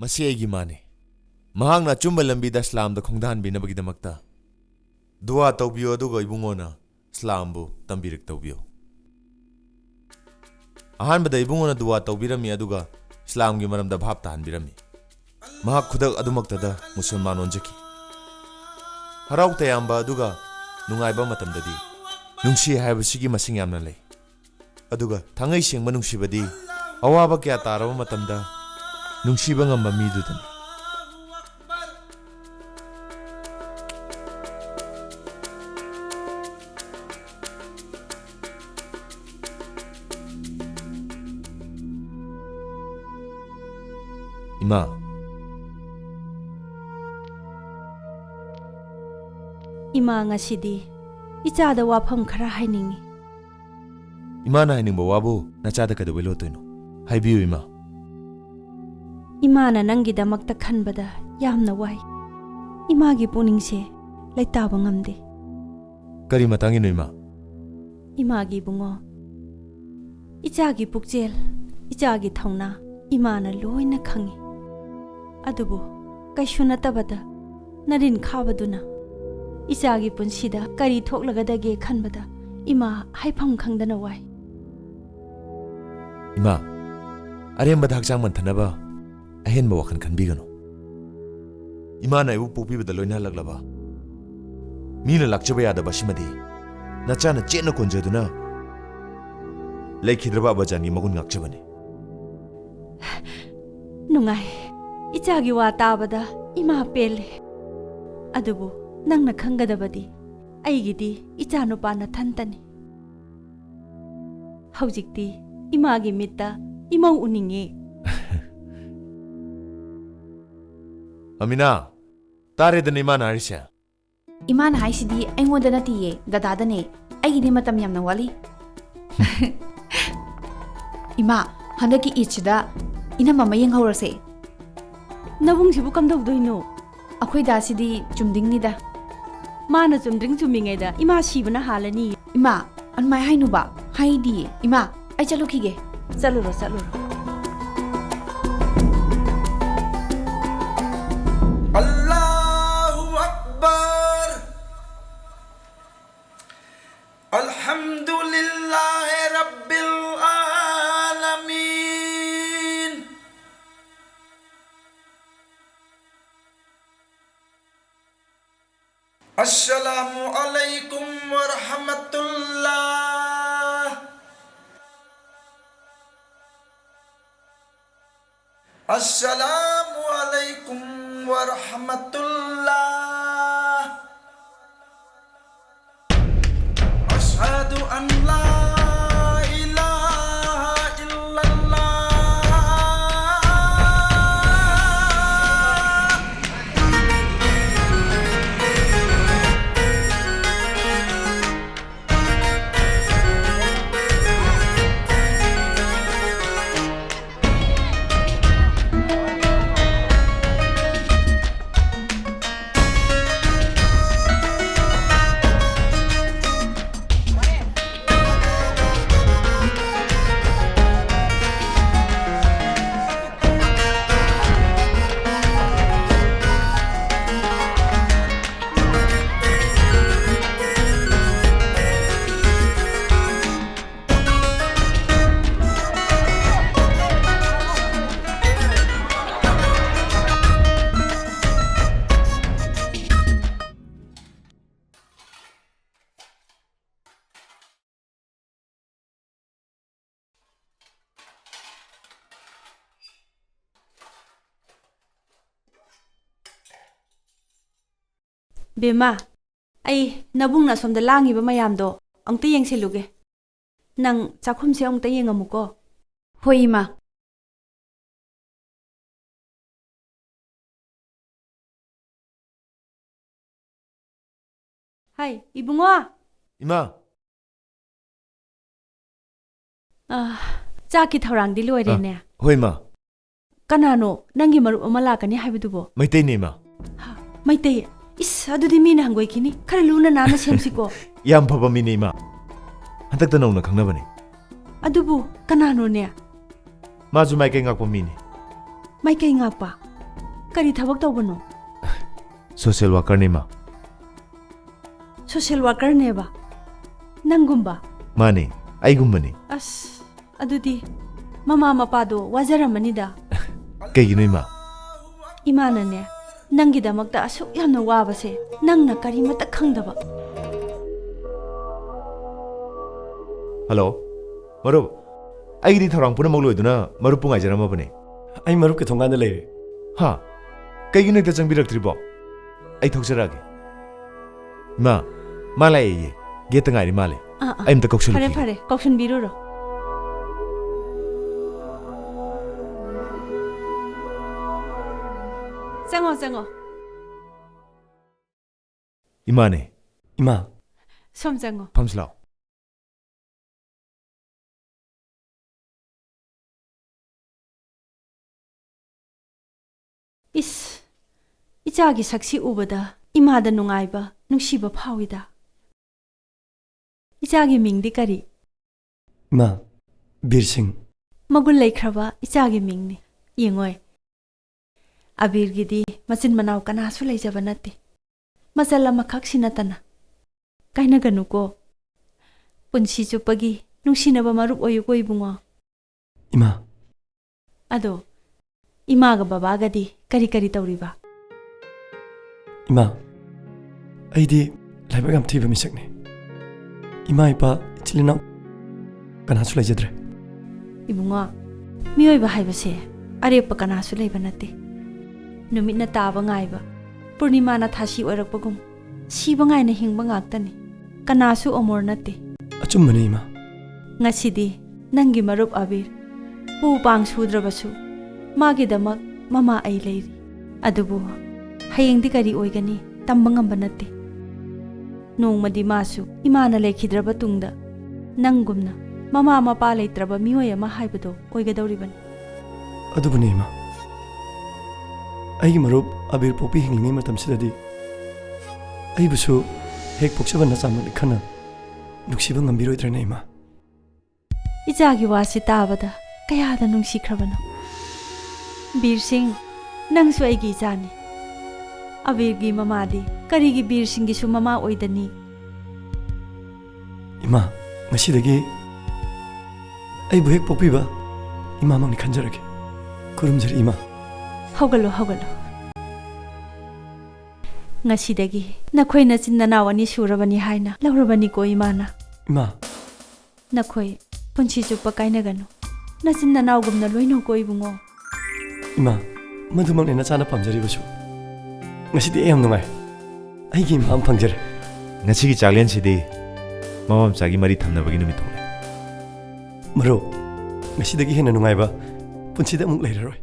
ꯃꯁꯤ ꯑꯩꯒꯤ ꯃꯥꯅꯤ ꯃꯍꯥꯛꯅ ꯑꯆꯨꯝꯕ ꯂꯝꯕꯤꯗ ꯏꯁꯂꯥꯝꯗ ꯈꯣꯡꯗꯥꯍꯟꯕꯤꯅꯕꯒꯤꯗꯃꯛꯇ ꯗꯨꯋꯥ ꯇꯧꯕꯤꯌꯨ ꯑꯗꯨꯒ ꯏꯕꯨꯡꯉꯣꯅ ꯏꯁꯂꯥꯝꯕꯨ ꯇꯝꯕꯤꯔꯛ ꯇꯧꯕꯤꯌꯨ ꯑꯍꯥꯟꯕꯗ ꯏꯕꯨꯡꯉꯣꯅ ꯗꯨꯋꯥ ꯇꯧꯕꯤꯔꯝꯃꯤ ꯑꯗꯨꯒ ꯏꯁꯂꯥꯝꯒꯤ ꯃꯔꯝꯗ ꯚꯥꯞ ꯇꯥꯍꯟꯕꯤꯔꯝꯃꯤ ꯃꯍꯥꯛ ꯈꯨꯗꯛ ꯑꯗꯨꯃꯛꯇꯗ ꯃꯨꯁꯜꯃꯥꯟ ꯑꯣꯟꯖꯈꯤ ꯍꯔꯥꯎ ꯇꯌꯥꯝꯕ ꯑꯗꯨꯒ ꯅꯨꯡꯉꯥꯏꯕ ꯃꯇꯝꯗꯗꯤ ꯅꯨꯡꯁꯤ ꯍꯥꯏꯕꯁꯤꯒꯤ ꯃꯁꯤꯡ ꯌꯥꯝꯅ ꯂꯩ ꯑꯗꯨꯒ ꯊꯥꯡꯉꯩ ꯁꯦꯡꯕ ꯅꯨꯡꯁꯤꯕꯗꯤ ꯑꯋꯥꯕ ꯀꯌꯥ ꯇꯥꯔꯕ ꯃꯇꯝꯗ ꯅꯨꯡꯁꯤꯕ ꯉꯝꯕ ꯃꯤꯗꯨꯗꯅꯤ 이마 이마 ngasidi ichada wafam khara hainingi 이마나 하이닝보 와보 나짜다 그도 웰로토이노 하이비유 이마 imana nangidamakta khanbada yamna wai imagi puningse laitaba ngamde करी मतंगिनो इमा imagi bungo ichagi pukjel ichagi thauna imana loina khangi adubu kaishuna tabada narin khabaduna ichagi punsida kari thoklagadage khanbada ima haifam khangdana wai इमा अरेंबद हक्चांग मंथनबा अहेनबा वखन खनबिगनो इमाना इबु पोपीबदा लोइना लगलबा मीना लाक्चबा यादबा सिमदि नचाना चेना कोंजदुना लेखिद्रबा बजानी मगुन ngakchabani nungai ichagi wa tabada ima pele adubu nangna khangadabadi aigidi ichanu pana thantani haujikti imagi mitta imau uninge Amina तारे दने इमा नारिशा इमान हाइसिदी ऐंगोंदा नतिये दादादने अइगिदि मतम यामना वाली इमा हंदकी इचदा इनमा मयेंग हौरसे nabung sibu kamdaudoino अखोय दासिदी चुमदिंगनिदा mana chumdring chumingaida ima sibana halani इमा अनमाय हाइनुबा हाइदी इमा आई चलुखिगे chaluro Allahu Akbar Alhamdulillahi Rabbil Alamin Assalamu alaikum wa rahmatullah Assalamu alaikum wa rahmatullah Ashhadu an la ilaha illallah bema ai nabungna somda langiba mayamdo angta yengseluge nang chakhumse angta yengamuko होय इमा hai ibungo इमा chaki thaurangdi loirene होय मा kanano nangi marup ama lakani haibudubo Meitei ने मा maitai is adudi mina hangoi kini khara luna nana semsiko याम फबा मिने इमा हंतक नौना खंगनबने adubu kanano ne माजु माइकै ngakpa मिने mai kai ngapa ꯀꯔꯤ ꯊꯕꯛ ꯇꯧꯕꯅꯣ? ꯁꯣꯁꯤꯌꯦꯜ ꯋꯥꯔꯀꯔꯅꯤ ꯏꯃꯥ. ꯁꯣꯁꯤꯌꯦꯜ ꯋꯥꯔꯀꯔꯅꯦꯕ? ꯅꯪꯒꯨꯝꯕ? ꯃꯥꯅꯦ, ꯑꯩꯒꯨꯝꯕꯅꯤ. ꯑꯁ, ꯑꯗꯨꯗꯤ ꯃꯃꯥ ꯃꯄꯥꯗꯣ ꯋꯥꯖꯔꯝꯃꯅꯤꯗ. ꯀꯩꯒꯤꯅꯣ ꯏꯃꯥ? 이마는네 ꯅꯪꯒꯤꯗꯃꯛꯇ ꯑꯁꯨꯛ ꯌꯥꯝꯅ ꯋꯥꯕꯁꯦ ꯅꯪꯅ ꯀꯔꯤꯃꯠꯇ ꯈꯪꯗꯕ. ꯍꯜꯂꯣ ꯃꯔꯨꯞ, ꯑꯩꯒꯤꯗꯤ ꯊꯧꯔꯥꯡ ꯄꯨꯝꯅꯃꯛ ꯂꯣꯏꯗꯨꯅ ꯃꯔꯨꯞꯄꯨ ꯉꯥꯏꯖꯔꯝꯃꯕꯅꯦ. ꯑꯩ ꯃꯔꯨꯞꯀꯤ ꯊꯣꯡꯒꯥꯟꯗ ꯂꯩꯔꯦ. ꯍꯥ, ꯀꯩꯒꯤꯅꯣ ꯍꯦꯛꯇ ꯆꯪꯕꯤꯔꯛꯇ꯭ꯔꯤꯕꯣ? ꯑꯩ ꯊꯣꯛꯆꯔꯛꯑꯒꯦ. ꯏꯃꯥ, ꯃꯥ ꯂꯥꯛꯑꯦꯌꯦ. ꯒꯦꯠꯇ ꯉꯥꯏꯔꯤ ꯃꯥꯜꯂꯦ. ꯑꯩ ꯑꯝꯇ ꯀꯧꯁꯜꯂꯨꯈꯤꯒꯦ. ꯐꯔꯦ ꯀꯧꯁꯟꯕꯤꯔꯨꯔꯣ. ꯆꯪꯉꯣ. 이마네. 이마. som ꯆꯪꯉꯣ. ꯐꯝꯁꯤ ꯂꯥꯎ. 이스, 이자기 삭시 우보다 이마다 농아이바 농시바 파위다. 이자기 밍디 까리. 이마, 비르싱. मगुल लेख्रबा इचागी मिंगनी यंगोय अबीरगिदी मचिन मनाव कनासु लेजब नते मसल मखक सिनतना काइना गनुको पुंसी चुपगी नुसिनब मरुप ओयुको इबुंगो इमा अदो इमागा बाबागदी करी करी तौरिबा इमा अइदी लाइबा गाम थीबा मिसकने इमा इपा इचिलिना कनासु लेजद्रे इबुंगो मियोइबा हाइबसे अरेप कनासु लेबा नते नुमिना ताबा गाइबा पूर्णिमा ना थासी ओरकपगुम सिबा गाइना हिंबा गाक्तनी कनासु अमोर नते अचुम्बने इमा ngasidi nangi marup abir pu pang sudrabasu magi damak mama ai leiri adubu hayeng di kari oigani tambangam banate nongmadi masu imana lekhidraba tungda nangumna mama mapa leitraba miyoy ama haibado oigadawriban अदुबने इमा अइगी मरुप अबीर पोपी हिंगलिंगै मतमसिददि अइबुसु हेक पोक्सबा नचामनि खना नुक्सिबा ngambiroi इमा इजागी वासी ताबदा कयादा नुंसिख्रबनो Bir Singh नंगसु अइगी इजानी अबीरगी Mamadi करिगी बीर सिंहगिसु mama ओइदनी इमा ngasiदगी अइबु हेक पोपीबा इमा मंगनि खंजरगे कुरुमजरी इमा हौगलो ngasiदगी नखोय नचिन ननावनी सुरबनी हाइना लौरबनी को इमाना इमा नखोय पुंसी चुप्पा काइनगनु नचिन ननावगुमना लोइनो को इबुंगो इमा मधुमंगने नचाना पामजरीबसु ngasiदि एम नुंगाय अइगी माम फंगजरे ngasiगी चागलेनसिदि मममचागी मरी थमनबगी नुमित थोले मरो ngasiदगी हेना नुंगायबा पुंसीदा अमुक लेररोय